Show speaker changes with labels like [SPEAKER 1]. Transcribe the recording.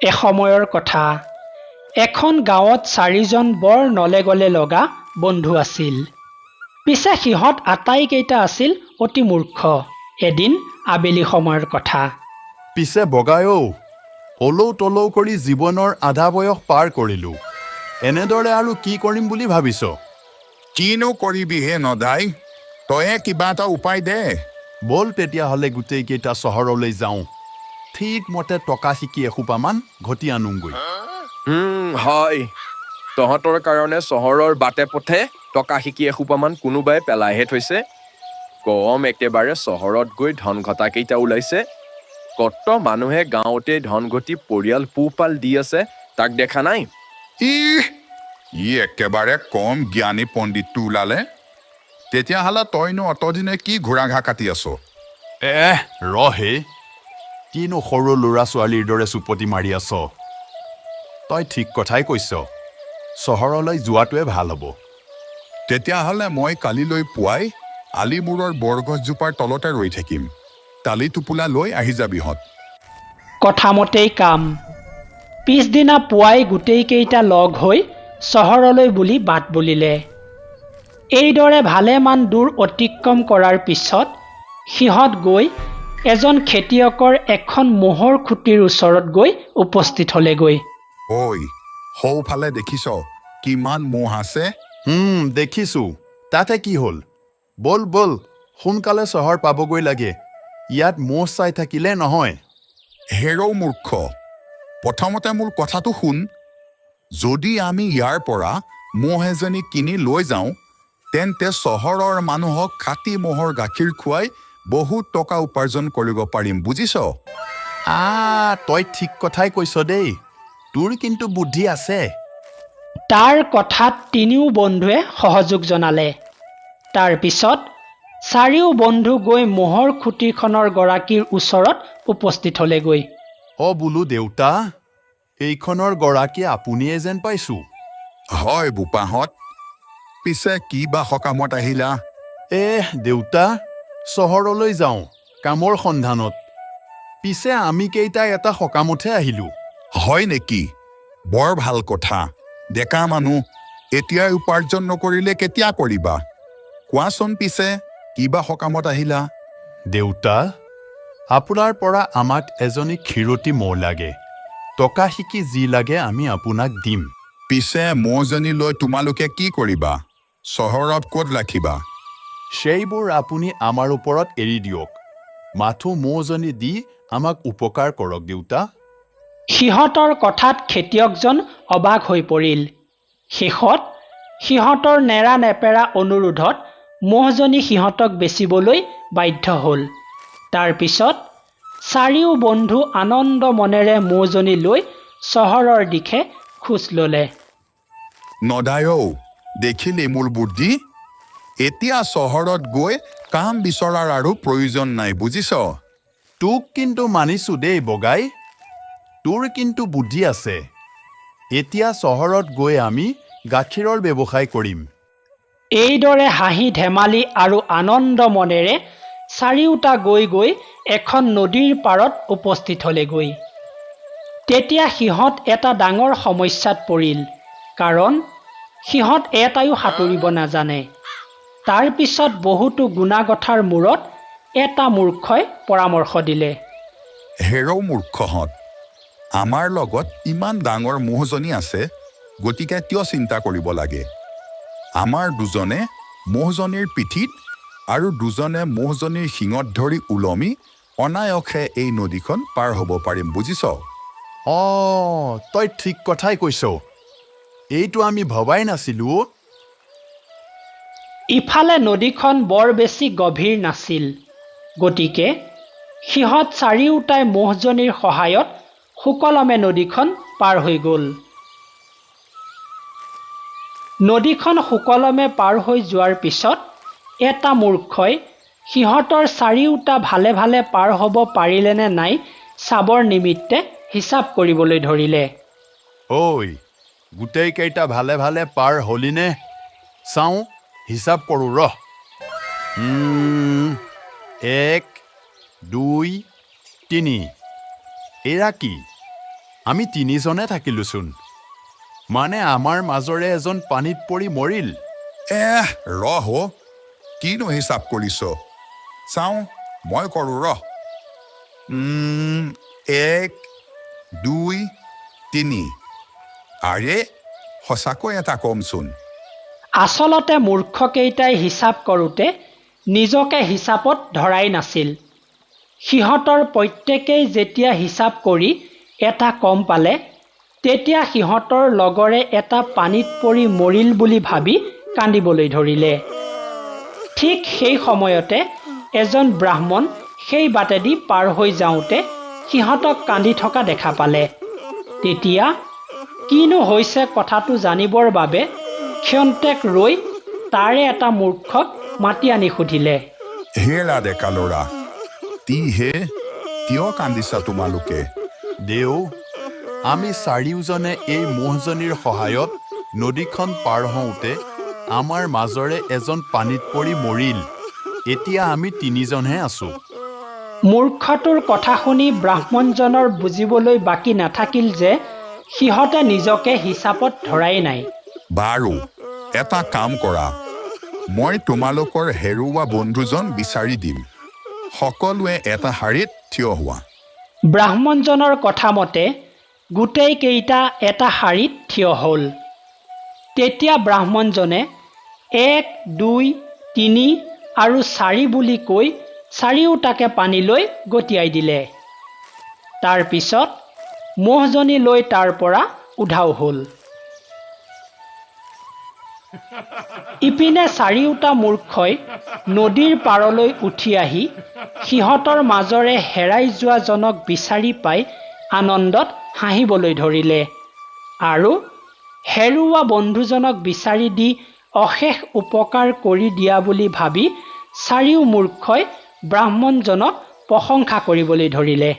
[SPEAKER 1] এসময়ৰ কথা এখন গাঁৱত 4জন বৰ নলে গলে লগা বন্ধু আছিল। পিছে সিহঁত আটাইকেইটা আছিল অতি মূৰ্খ। এদিন আবেলি সময়ৰ কথা।
[SPEAKER 2] পিছে বগায়ো অলৌ তলৌ কৰি জীৱনৰ আধা বয়স পাৰ কৰিলো। এনেদৰে আৰু কি কৰিম বুলি ভাবিছ?
[SPEAKER 3] কিনো কৰিবি হে নদাই, তয়ে কিবা এটা উপায় দে।
[SPEAKER 2] বল তেতিয়াহ'লে গোটেইকেইটা চহৰলৈ যাওঁ। ঠিকমতে টকা শিকি এসোপামান ঘটি আনোগৈ।
[SPEAKER 4] হয়, তহঁতৰ কাৰণে চহৰৰ বাটে পথে টকা শিকি এসোপামান কোনোবাই পেলাইহে থৈছে। কম একেবাৰে চহৰত গৈ ধন ঘটাকেইটা ওলাইছে। কত মানুহে গাঁৱতে ধন ঘটি পৰিয়াল পোহপাল দি আছে, তাক দেখা নাই?
[SPEAKER 3] ই একেবাৰে কম জ্ঞানী পণ্ডিতটো ওলালে। তেতিয়াহ'লে তইনো অতদিনে কি ঘোঁৰা ঘাঁহ কাটি আছ?
[SPEAKER 2] ৰহে, কিনো সৰু ল'ৰা ছোৱালীৰ দৰে চুপতি মাৰি আছ? তই ঠিক কথাই কৈছ। চহৰলৈ যোৱাটোৱে ভাল হ'ব।
[SPEAKER 3] তেতিয়াহ'লে মই কালিলৈ পুৱাই আলিমূৰৰ বৰগছজোপাৰ তলতে ৰৈ থাকিম। তালি টোপোলা লৈ আহি যাবিহঁত।
[SPEAKER 1] কথামতেই কাম। পিছদিনা পুৱাই গোটেইকেইটা লগ হৈ চহৰলৈ বুলি বাট বুলিলে। এইদৰে ভালেমান দূৰ অতিক্ৰম কৰাৰ পিছত সিহঁত গৈ এজন খেতিয়কৰ এখন মহৰ খুঁটিৰ ওচৰত গৈ উপস্থিত হলেগৈ।
[SPEAKER 3] ঐ, সৌফালে দেখিছ কিমান মহ আছে?
[SPEAKER 2] দেখিছো। তাতে কি হ'ল? বল বল, সোনকালে চহৰ পাবগৈ লাগে। ইয়াত মহ চাই থাকিলে নহয়।
[SPEAKER 3] হেৰৌ মূৰ্খ, প্ৰথমতে মোৰ কথাটো শুন। যদি আমি ইয়াৰ পৰা মহ এজনী কিনি লৈ যাওঁ, তেন্তে চহৰৰ মানুহক খাটি মহৰ গাখীৰ খুৱাই বহুত টকা উপাৰ্জন কৰিব পাৰিম, বুজিছ?
[SPEAKER 2] তই ঠিক কথাই কৈছ দেই। তোৰ কিন্তু বুদ্ধি আছে।
[SPEAKER 1] তাৰ কথাত তিনিও বন্ধুৱে সহযোগ জনালে। তাৰ পিছত 4ও বন্ধু গৈ মহৰ খুঁটিখনৰ গৰাকীৰ ওচৰত উপস্থিত হলেগৈ।
[SPEAKER 2] বোলো দেউতা, এইখনৰ গৰাকী আপুনিয়ে যেন পাইছো।
[SPEAKER 3] হয় বোপাহঁত, পিছে কি বা সকামত আহিলা?
[SPEAKER 2] দেউতা, চহৰলৈ যাওঁ কামৰ সন্ধানত। পিছে আমি কেইটাই এটা সকামতহে আহিলো।
[SPEAKER 3] হয় নেকি? বৰ ভাল কথা। ডেকা মানুহ, এতিয়াই উপাৰ্জন নকৰিলে কেতিয়া কৰিবা? কোৱাচোন পিছে কিবা সকামত আহিলা?
[SPEAKER 2] দেউতা, আপোনাৰ পৰা আমাক এজনী ক্ষীৰতী মৌ লাগে। টকা শিকি যি লাগে আমি আপোনাক দিম।
[SPEAKER 3] পিছে মৌজনী লৈ তোমালোকে কি কৰিবা? চহৰত ক'ত ৰাখিবা?
[SPEAKER 2] সেইবোৰ আপুনি আমাৰ ওপৰত এৰি দিয়ক। মাথো মৌজনী দি আমাক উপকাৰ কৰক দেউতা।
[SPEAKER 1] সিহঁতৰ কথাত খেতিয়কজন অবাক হৈ পৰিল। শেষত সিহঁতৰ নেৰা নেপেৰা অনুৰোধত মহজনী সিহঁতক বেচিবলৈ বাধ্য হ'ল। তাৰ পিছত 4ও বন্ধু আনন্দ মনেৰে মৌজনী লৈ চহৰৰ দিশে খোজ ললে।
[SPEAKER 3] নদায়ৌ, দেখিলি মোৰ বুদ্ধি? এতিয়া চহৰত গৈ কাম বিচৰাৰ আৰু প্ৰয়োজন নাই, বুজিছ?
[SPEAKER 2] তোক কিন্তু মানিছো দেই বগাই। তোৰ কিন্তু বুদ্ধি আছে। এতিয়া চহৰত গৈ আমি গাখীৰৰ ব্যৱসায় কৰিম।
[SPEAKER 1] এইদৰে হাঁহি ধেমালি আৰু আনন্দ মনেৰে 4ওটা গৈ এখন নদীৰ পাৰত উপস্থিত হলেগৈ। তেতিয়া সিহঁত এটা ডাঙৰ সমস্যাত পৰিল, কাৰণ সিহঁত এটাইও সাঁতুৰিব নাজানে। তাৰ পিছত বহুতো গুণাগথাৰ মূৰত এটা মূৰ্খই পৰামৰ্শ দিলে।
[SPEAKER 3] হেৰৌ মূৰ্খহঁত, আমাৰ লগত ইমান ডাঙৰ মহজনী আছে, গতিকে কিয় চিন্তা কৰিব লাগে? আমাৰ দুজনে মহজনীৰ পিঠিত আৰু দুজনে মহজনীৰ শিঙত ধৰি ওলমি অনায়সে এই নদীখন পাৰ হ'ব পাৰিম, বুজিছ?
[SPEAKER 2] তই ঠিক কথাই কৈছ। এইটো আমি ভবাই নাছিলো।
[SPEAKER 1] ইফালে নদীখন বৰ বেছি গভীৰ নাছিল, গতিকে সিহঁত 4ওটাই মহজনীৰ সহায়ত সুকলমে নদীখন পাৰ হৈ গ'ল। নদীখন সুকলমে পাৰ হৈ যোৱাৰ পিছত এটা মূৰ্খই সিহঁতৰ 4ওটা ভালে ভালে পাৰ হ'ব পাৰিলে নে নাই চাবৰ নিমিত্তে হিচাপ কৰিবলৈ ধৰিলে।
[SPEAKER 2] গোটেইকেইটা ভালে ভালে পাৰ হলিনে? চাওঁ, হিচাপ কৰোঁ ৰহ। 1, 2, 3। এৰা কি? আমি তিনিজনে থাকিলোচোন মানে আমাৰ মাজৰে এজন পানীত পৰি মৰিল
[SPEAKER 3] ৰহ কিনো হিচাপ কৰিছ চাওঁ মই কৰোঁ ৰহ 1 2 3 আৰে সঁচাকৈ এটা কমচোন
[SPEAKER 1] আচলতে মূৰ্খকেইটাই হিচাপ কৰোঁতে নিজকে হিচাপত ধৰাই নাছিল সিহঁতৰ প্ৰত্যেকেই যেতিয়া হিচাপ কৰি এটা কম পালে তেতিয়া সিহঁতৰ লগৰে এটা পানীত পৰি মৰিল বুলি ভাবি কান্দিবলৈ ধৰিলে ঠিক সেই সময়তে এজন ব্ৰাহ্মণ সেই বাটেদি পাৰ হৈ যাওঁতে সিহঁতক কান্দি থকা দেখা পালে তেতিয়া কিনো হৈছে কথাটো জানিবৰ বাবে ক্ষন্তেক ৰৈ তাৰে এটা মূৰ্খক মাতি আনি সুধিলে
[SPEAKER 3] হেৰা ডেকা ল'ৰা হে কিয় কান্দিছা তোমালোকে
[SPEAKER 2] দেও আমি চাৰিওজনে এই ম'হজনীৰ সহায়ত নদীখন পাৰ হওঁতে আমাৰ মাজৰে এজন পানীত পৰি মৰিল এতিয়া আমি তিনিজনহে আছোঁ
[SPEAKER 1] মূৰ্খটোৰ কথা শুনি ব্ৰাহ্মণজনৰ বুজিবলৈ বাকী নাথাকিল যে সিহঁতে নিজকে হিচাপত ধৰাই নাই
[SPEAKER 3] বাৰু এটা কাম কৰা মই তোমালোকৰ হেৰুৱা বন্ধুজন বিচাৰি দিম সকলোৱে এটা শাৰীত থিয় হোৱা
[SPEAKER 1] ব্ৰাহ্মণজনৰ কথা মতে গোটেইকেইটা এটা শাৰীত থিয় হ'ল তেতিয়া ব্ৰাহ্মণজনে 1 2 3 আৰু 4 বুলি কৈ চাৰিওটাকে পানীলৈ গতিয়াই দিলে তাৰ পিছত ম'হজনী লৈ তাৰ পৰা উধাও হ'ল ইপিনে চাৰিওটা মূৰ্খই নদীৰ পাৰলৈ উঠি আহি সিহঁতৰ মাজৰে হেৰাই যোৱা জনক বিচাৰি পাই আনন্দত হাঁহিবলৈ ধৰিলে আৰু হেৰুৱা বন্ধুজনক বিচাৰি দি অশেষ উপকাৰ কৰি দিয়া বুলি ভাবি চাৰিও মূৰ্খই ব্ৰাহ্মণজনক প্ৰশংসা কৰিবলৈ ধৰিলে